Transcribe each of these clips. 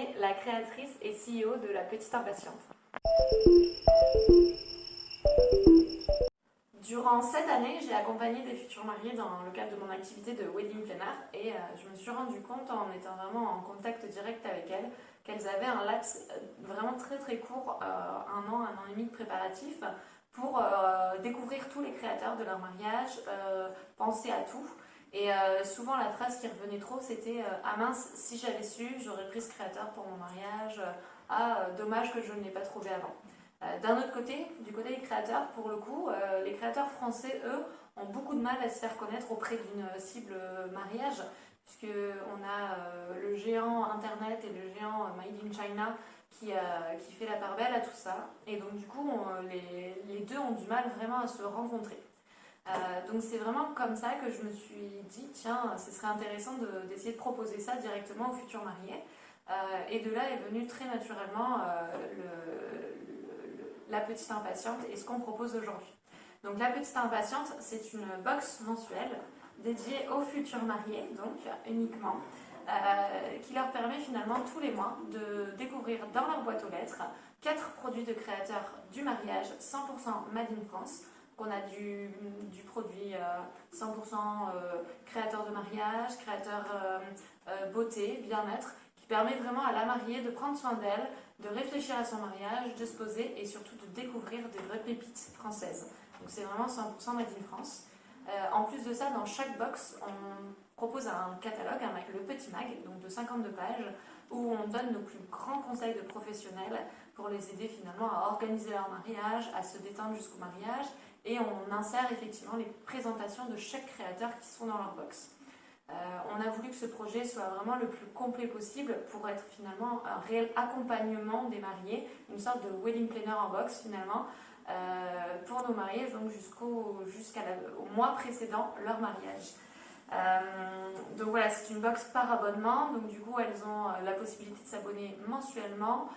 Marnier, la créatrice et CEO de La Petite Impatiente. Durant cette année, j'ai accompagné des futurs mariés dans le cadre de mon activité de wedding planner et je me suis rendu compte en étant vraiment en contact direct avec elles qu'elles avaient un laps vraiment très court, un an et demi de préparatif pour découvrir tous les créateurs de leur mariage, penser à tout. Et souvent la phrase qui revenait trop c'était ah mince, si j'avais su, j'aurais pris ce créateur pour mon mariage, dommage que je ne l'ai pas trouvé avant. D'un autre côté, du côté des créateurs, pour le coup, les créateurs français, eux, ont beaucoup de mal à se faire connaître auprès d'une cible mariage, puisqu'on a le géant Internet et le géant Made in China qui fait la part belle à tout ça. Et donc du coup, les deux ont du mal vraiment à se rencontrer. Donc c'est vraiment comme ça que je me suis dit, tiens, ce serait intéressant d'essayer de proposer ça directement aux futurs mariés. Et de là est venu très naturellement la Petite Impatiente et ce qu'on propose aujourd'hui. Donc la Petite Impatiente, c'est une box mensuelle dédiée aux futurs mariés, donc uniquement, qui leur permet finalement tous les mois de découvrir dans leur boîte aux lettres 4 produits de créateurs du mariage 100% Made in France. On a du produit 100% créateur de mariage, créateur beauté, bien-être, qui permet vraiment à la mariée de prendre soin d'elle, de réfléchir à son mariage, de se poser et surtout de découvrir des vraies pépites françaises. Donc c'est vraiment 100% Made in France. En plus de ça, dans chaque box, on propose un catalogue, le petit mag, donc de 52 pages, où on donne nos plus grands conseils de professionnels pour les aider finalement à organiser leur mariage, à se détendre jusqu'au mariage, et on insère effectivement les présentations de chaque créateur qui sont dans leur box. On a voulu que ce projet soit vraiment le plus complet possible pour être finalement un réel accompagnement des mariés, une sorte de wedding planner en box finalement, pour nos mariés donc jusqu'au mois précédant leur mariage. Donc voilà, c'est une box par abonnement, donc du coup elles ont la possibilité de s'abonner mensuellement,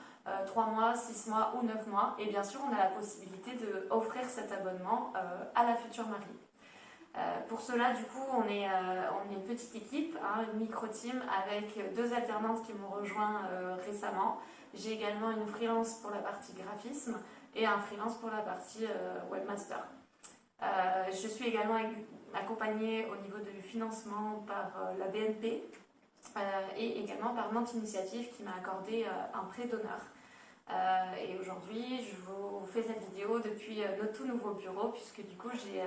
3 mois, 6 mois ou 9 mois, et bien sûr on a la possibilité d'offrir cet abonnement à la future mariée. Pour cela, du coup, on est une petite équipe, une micro-team avec 2 alternantes qui m'ont rejoint récemment. J'ai également une freelance pour la partie graphisme et un freelance pour la partie webmaster. Je suis également accompagnée au niveau du financement par la BNP et également par Nantes Initiative qui m'a accordé un prêt d'honneur. Et aujourd'hui, je vous fais cette vidéo depuis notre tout nouveau bureau puisque du coup j'ai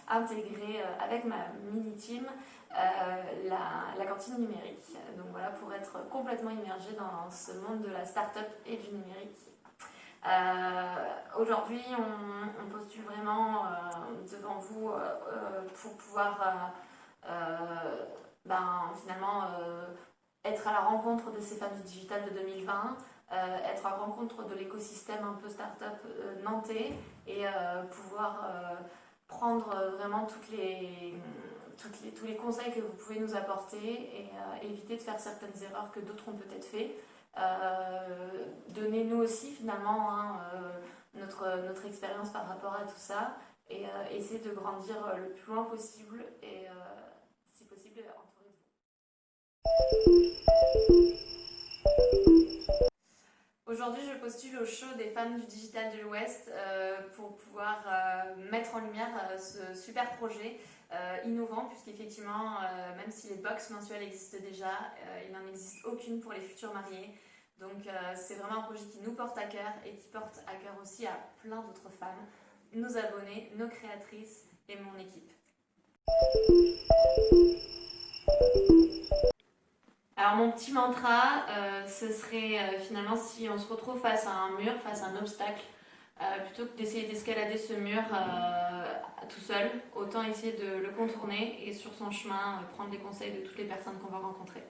intégré avec ma mini-team la cantine numérique. Donc voilà, pour être complètement immergée dans ce monde de la start-up et du numérique. Aujourd'hui, on postule vraiment devant vous pour pouvoir finalement être à la rencontre de ces femmes du digital de 2020, être à la rencontre de l'écosystème un peu start-up nantais et pouvoir prendre vraiment tous les conseils que vous pouvez nous apporter et éviter de faire certaines erreurs que d'autres ont peut-être fait. Donnez-nous aussi finalement notre expérience par rapport à tout ça et essayer de grandir le plus loin possible et si possible entourez-vous. Aujourd'hui, je postule au show des femmes du digital de l'Ouest pour pouvoir mettre en lumière ce super projet innovant, puisqu'effectivement, même si les box mensuelles existent déjà, il n'en existe aucune pour les futurs mariés. Donc c'est vraiment un projet qui nous porte à cœur et qui porte à cœur aussi à plein d'autres femmes, nos abonnés, nos créatrices et mon équipe. Alors mon petit mantra, ce serait finalement si on se retrouve face à un mur, face à un obstacle, plutôt que d'essayer d'escalader ce mur tout seul, autant essayer de le contourner et sur son chemin prendre les conseils de toutes les personnes qu'on va rencontrer.